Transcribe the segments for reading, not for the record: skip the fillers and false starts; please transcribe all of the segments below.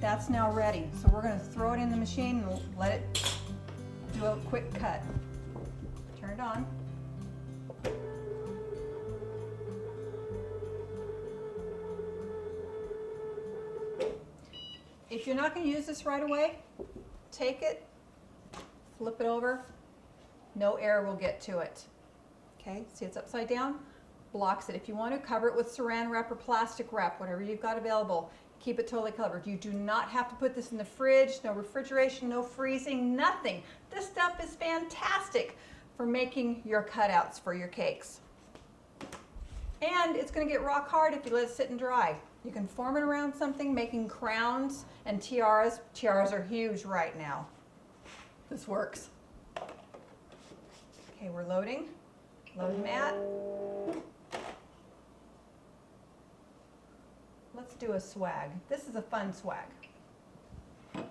That's now ready. So we're going to throw it in the machine and let it do a quick cut. Turn it on. If you're not going to use this right away, take it, flip it over, no air will get to it. Okay, see it's upside down, blocks it. If you want to cover it with saran wrap or plastic wrap, whatever you've got available, keep it totally covered. You do not have to put this in the fridge, no refrigeration, no freezing, nothing. This stuff is fantastic for making your cutouts for your cakes. And it's going to get rock hard if you let it sit and dry. You can form it around something, making crowns and tiaras. Tiaras are huge right now. This works. Okay, we're loading. Load mat. Let's do a swag. This is a fun swag. This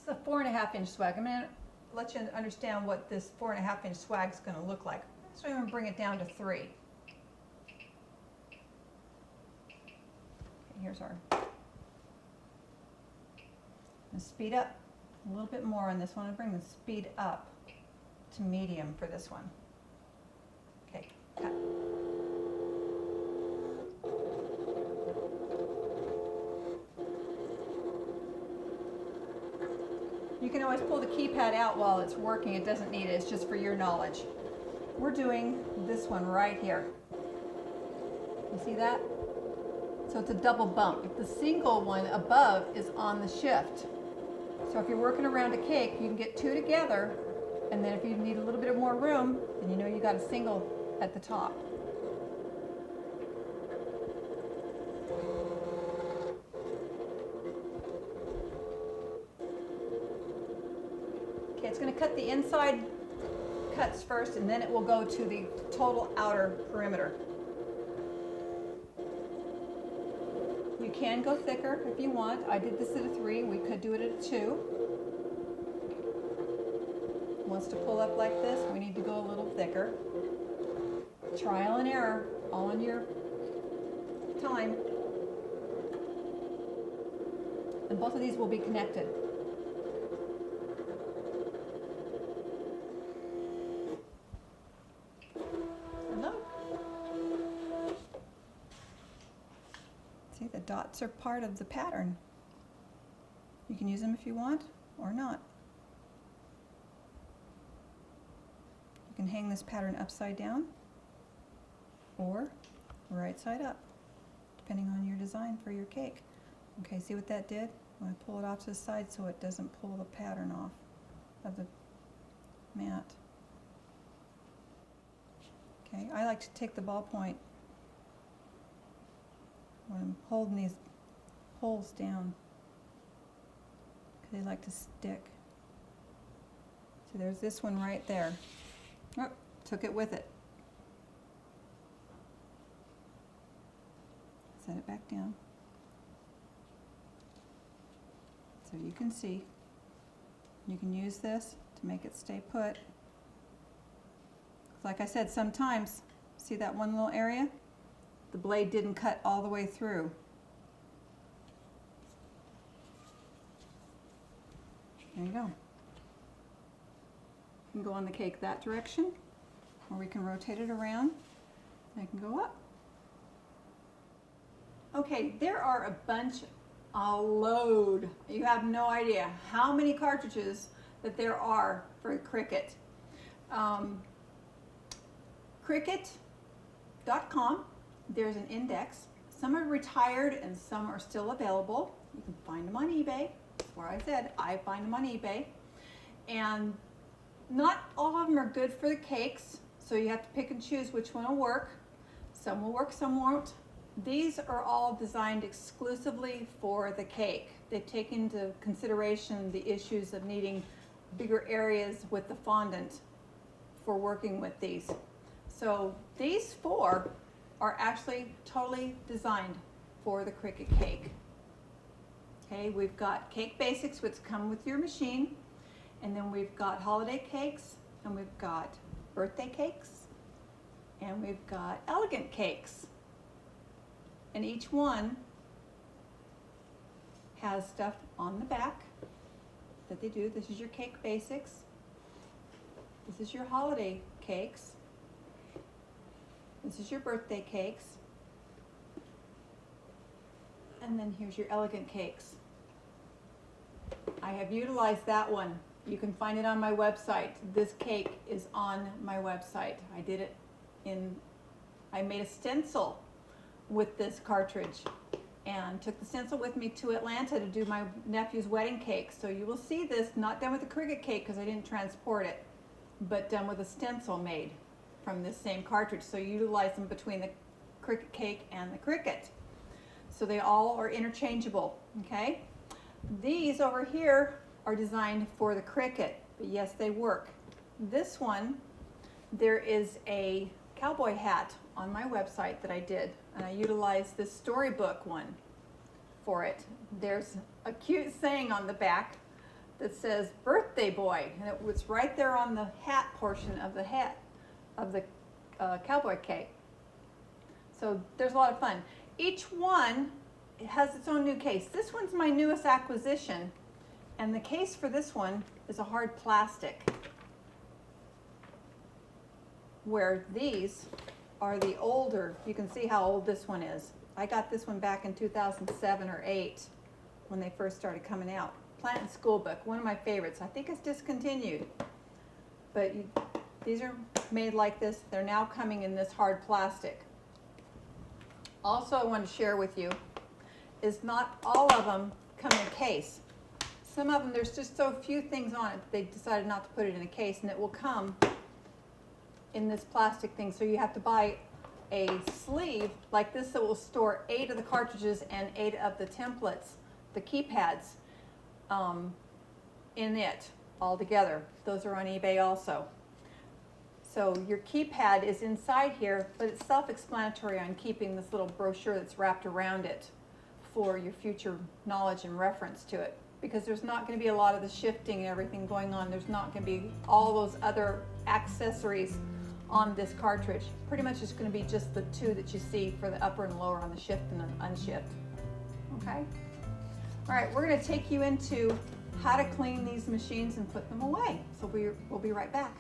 is a 4.5-inch swag. I'm going to let you understand what this 4.5-inch swag is going to look like. So I'm going to bring it down to 3. Okay, here's our. And speed up a little bit more on this one. I'm going to bring the speed up to medium for this one. Okay, cut. You can always pull the keypad out while it's working. It doesn't need it. It's just for your knowledge. We're doing this one right here. You see that? So it's a double bump. The single one above is on the shift. So if you're working around a cake, you can get 2 together, and then if you need a little bit of more room, then you know you got a single at the top. Okay, it's going to cut the inside cuts first, and then it will go to the total outer perimeter. You can go thicker if you want. I did this at a 3. We could do it at a 2. Wants to pull up like this, we need to go a little thicker. Trial and error, all in your time. And both of these will be connected. Hello. See, the dots are part of the pattern. You can use them if you want or not. You can hang this pattern upside down or right side up, depending on your design for your cake. Okay, see what that did? I'm going to pull it off to the side so it doesn't pull the pattern off of the mat. Okay, I like to take the ballpoint when I'm holding these holes down because they like to stick. So there's this one right there. Oh, took it with it. Set it back down. So you can see, you can use this to make it stay put. Like I said, sometimes, see that one little area? The blade didn't cut all the way through. There you go. You can go on the cake that direction, or we can rotate it around. And it can go up. Okay, there are a load. You have no idea how many cartridges that there are for Cricut. Cricut.com, there's an index. Some are retired and some are still available. You can find them on eBay. That's where I said I find them on eBay. And not all of them are good for the cakes, so you have to pick and choose which one will work. Some will work, some won't. These are all designed exclusively for the cake. They've taken into consideration the issues of needing bigger areas with the fondant for working with these. So these 4 are actually totally designed for the Cricut cake. Okay, we've got cake basics, which come with your machine, and then we've got holiday cakes, and we've got birthday cakes, and we've got elegant cakes. And each one has stuff on the back that they do. This is your cake basics. This is your holiday cakes. This is your birthday cakes. And then here's your elegant cakes. I have utilized that one. You can find it on my website. This cake is on my website. I made a stencil with this cartridge and took the stencil with me to Atlanta to do my nephew's wedding cake. So you will see this not done with the Cricut cake because I didn't transport it, but done with a stencil made from this same cartridge. So you utilize them between the Cricut cake and the Cricut. So they all are interchangeable, okay? These over here are designed for the Cricut, but yes, they work. This one, there is a cowboy hat on my website that I did, and I utilized this storybook one for it. There's a cute saying on the back that says birthday boy, and it was right there on the hat portion of the hat of the cowboy cake. So there's a lot of fun. Each one has its own new case. This one's my newest acquisition, and the case for this one is a hard plastic, where these are the older. You can see how old this one is. I got this one back in 2007 or 8 when they first started coming out. Plant and School Book, one of my favorites. I think it's discontinued, but these are made like this. They're now coming in this hard plastic. Also, I want to share with you is not all of them come in a case. Some of them, there's just so few things on it that they decided not to put it in a case, and it will come in this plastic thing. So you have to buy a sleeve like this that will store 8 of the cartridges and 8 of the templates, the keypads, in it all together. Those are on eBay also. So your keypad is inside here, but it's self-explanatory on keeping this little brochure that's wrapped around it for your future knowledge and reference to it. Because there's not going to be a lot of the shifting and everything going on. There's not going to be all those other accessories on this cartridge. Pretty much it's going to be just the 2 that you see for the upper and lower on the shift and the unshift. Okay? All right, we're going to take you into how to clean these machines and put them away. So we'll be right back.